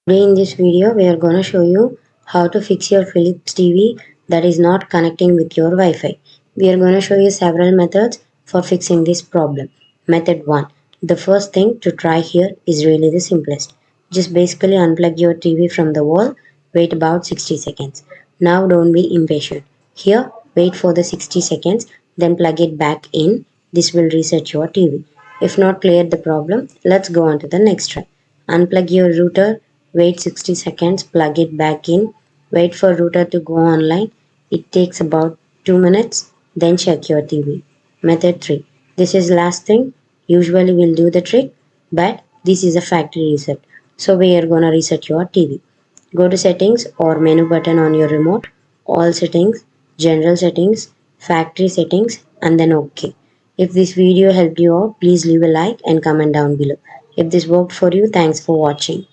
Today in this video, we are going to show you how to fix your Philips TV that is not connecting with your Wi-Fi. We are going to show you several methods for fixing this problem. Method 1. The first thing to try here is really the simplest. Just basically unplug your TV from the wall, wait about 60 seconds. Now don't be impatient. Here, wait for the 60 seconds, then plug it back in. This will reset your TV. If not cleared the problem, let's go on to the next try. Unplug your router, wait 60 seconds, plug it back in, wait for router to go online. It takes about 2 minutes, then check your TV. Method 3. This is last thing, usually will do the trick, but this is a factory reset. So we are gonna reset your TV. Go to settings or menu button on your remote, all settings, general settings, factory settings, and then OK. If this video helped you out, please leave a like and comment down below. If this worked for you, thanks for watching.